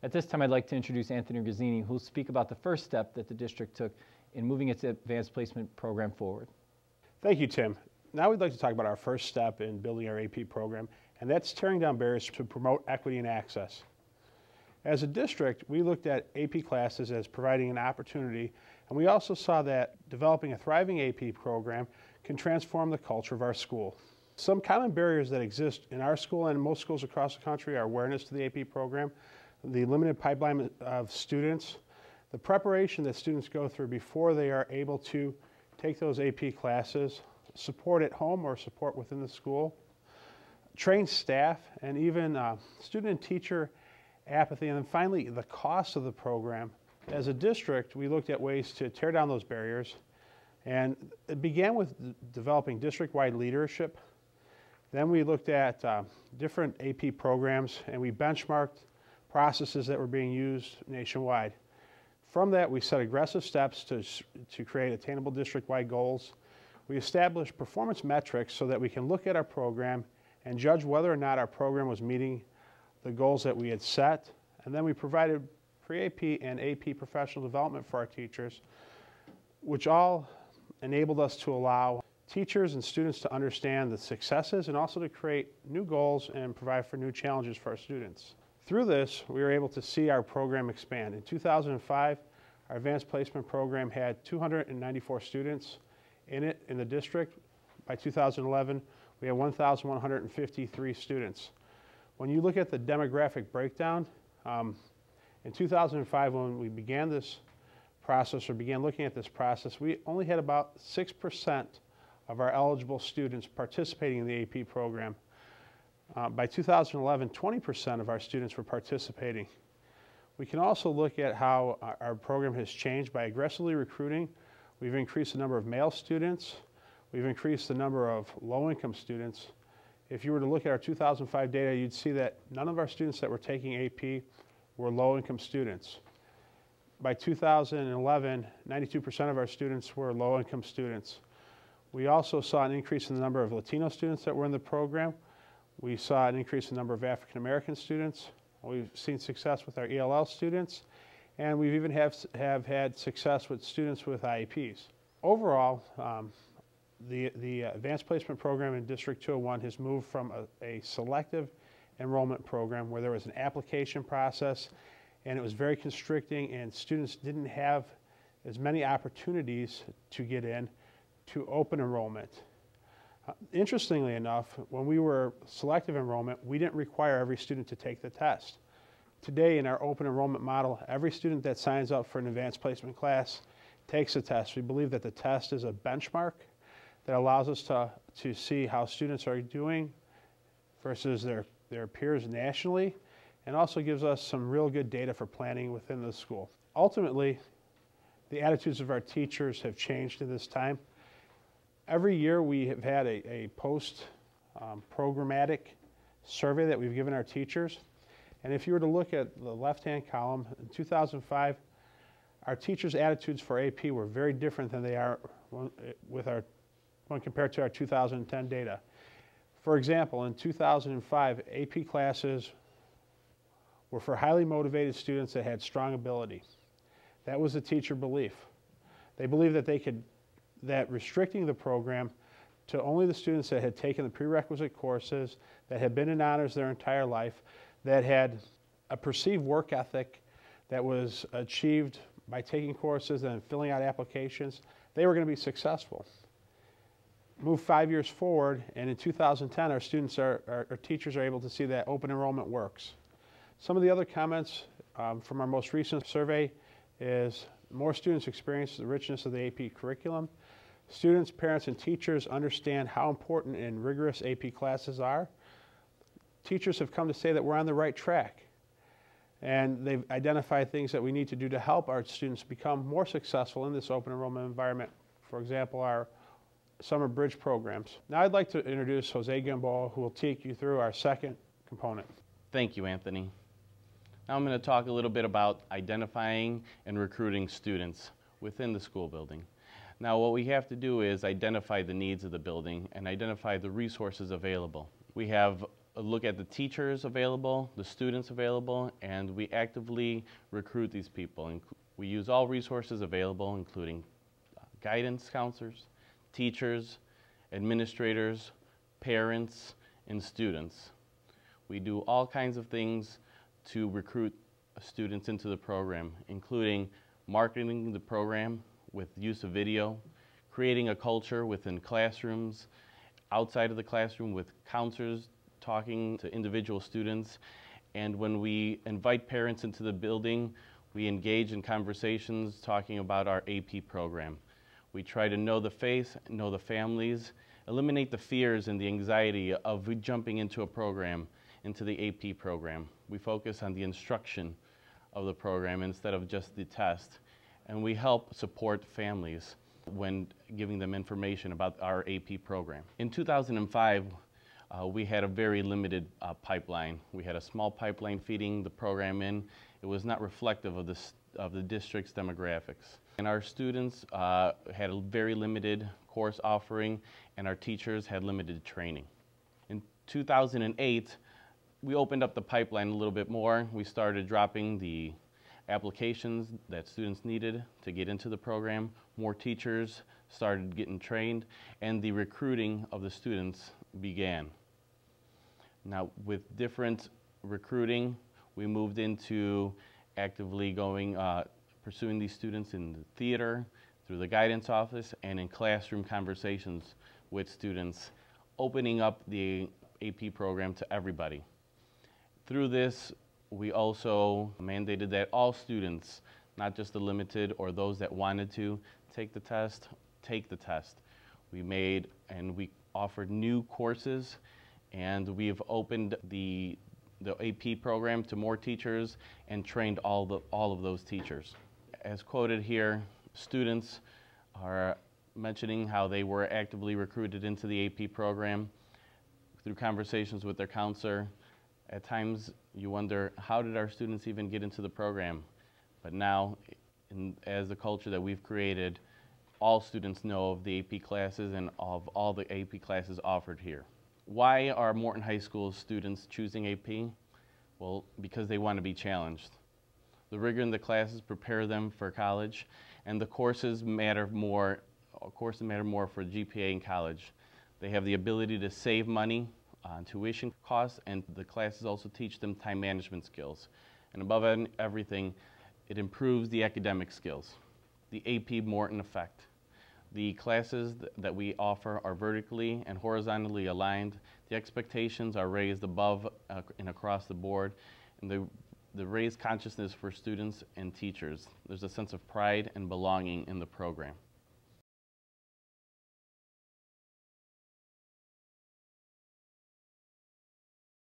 At this time, I'd like to introduce Anthony Grazzini, who will speak about the first step that the district took in moving its advanced placement program forward. Thank you, Tim. Now we'd like to talk about our first step in building our AP program, and that's tearing down barriers to promote equity and access. As a district, we looked at AP classes as providing an opportunity, and we also saw that developing a thriving AP program can transform the culture of our school. Some common barriers that exist in our school and most schools across the country are awareness to the AP program, the limited pipeline of students, the preparation that students go through before they are able to take those AP classes, support at home or support within the school, trained staff, and even student and teacher apathy, and then finally the cost of the program. As a district, we looked at ways to tear down those barriers, and it began with developing district-wide leadership. Then we looked at different AP programs, and we benchmarked processes that were being used nationwide. From that, we set aggressive steps to create attainable district-wide goals. We established performance metrics so that we can look at our program and judge whether or not our program was meeting the goals that we had set. And then we provided pre-AP and AP professional development for our teachers, which all enabled us to allow teachers and students to understand the successes and also to create new goals and provide for new challenges for our students. Through this, we were able to see our program expand. In 2005, our advanced placement program had 294 students in it in the district. By 2011, we had 1,153 students. When you look at the demographic breakdown, in 2005, when we began this process or began looking at this process, we only had about 6% of our eligible students participating in the AP program. By 2011, 20% of our students were participating. We can also look at how our program has changed by aggressively recruiting. We've increased the number of male students. We've increased the number of low-income students. If you were to look at our 2005 data, you'd see that none of our students that were taking AP were low-income students. By 2011, 92% of our students were low-income students. We also saw an increase in the number of Latino students that were in the program. We saw an increase in the number of African American students. We've seen success with our ELL students, and we've even have had success with students with IEPs. Overall, the advanced placement program in District 201 has moved from a selective enrollment program where there was an application process and it was very constricting and students didn't have as many opportunities to get in, to open enrollment. Interestingly enough, when we were selective enrollment, we didn't require every student to take the test. Today in our open enrollment model, every student that signs up for an advanced placement class takes the test. We believe that the test is a benchmark that allows us to see how students are doing versus their peers nationally, and also gives us some real good data for planning within the school. Ultimately, the attitudes of our teachers have changed in this time. Every year we have had a post-programmatic survey that we've given our teachers. And if you were to look at the left-hand column, in 2005, our teachers' attitudes for AP were very different than they are when compared to our 2010 data. For example, in 2005, AP classes were for highly motivated students that had strong ability. That was the teacher belief. They believed that restricting the program to only the students that had taken the prerequisite courses, that had been in honors their entire life, that had a perceived work ethic that was achieved by taking courses and filling out applications, they were going to be successful. Move 5 years forward, and in 2010, our teachers are able to see that open enrollment works. Some of the other comments from our most recent survey is more students experience the richness of the AP curriculum. Students, parents, and teachers understand how important and rigorous AP classes are. Teachers have come to say that we're on the right track, and they've identified things that we need to do to help our students become more successful in this open enrollment environment. For example, our summer bridge programs. Now I'd like to introduce Jose Gamboa, who will take you through our second component. Thank you, Anthony. Now I'm going to talk a little bit about identifying and recruiting students within the school building. Now what we have to do is identify the needs of the building and identify the resources available. We have look at the teachers available, the students available, and we actively recruit these people. We use all resources available, including guidance counselors, teachers, administrators, parents, and students. We do all kinds of things to recruit students into the program, including marketing the program with use of video, creating a culture within classrooms, outside of the classroom with counselors talking to individual students. And when we invite parents into the building, we engage in conversations talking about our AP program. We try to know the face, know the families, eliminate the fears and the anxiety of jumping into a program, into the AP program. We focus on the instruction of the program instead of just the test. And we help support families when giving them information about our AP program. In 2005, we had a very limited pipeline. We had a small pipeline feeding the program in. It was not reflective of the district's demographics. And our students had a very limited course offering, and our teachers had limited training. In 2008, we opened up the pipeline a little bit more. We started dropping the applications that students needed to get into the program. More teachers started getting trained, and the recruiting of the students began. Now, with different recruiting, we moved into actively pursuing these students in the theater, through the guidance office, and in classroom conversations with students, opening up the AP program to everybody. Through this, we also mandated that all students, not just the limited or those that wanted to take the test. We offered new courses, and we've opened the AP program to more teachers and trained all of those teachers. As quoted here, students are mentioning how they were actively recruited into the AP program through conversations with their counselor. At times you wonder, how did our students even get into the program? But now, as the culture that we've created, all students know of the AP classes and of all the AP classes offered here. Why are Morton High School students choosing AP? Well, because they want to be challenged. The rigor in the classes prepare them for college, and the courses matter more for GPA in college. They have the ability to save money on tuition costs, and the classes also teach them time management skills. And above everything, it improves the academic skills. The AP Morton effect. The classes that we offer are vertically and horizontally aligned. The expectations are raised above and across the board, and the raised consciousness for students and teachers. There's a sense of pride and belonging in the program.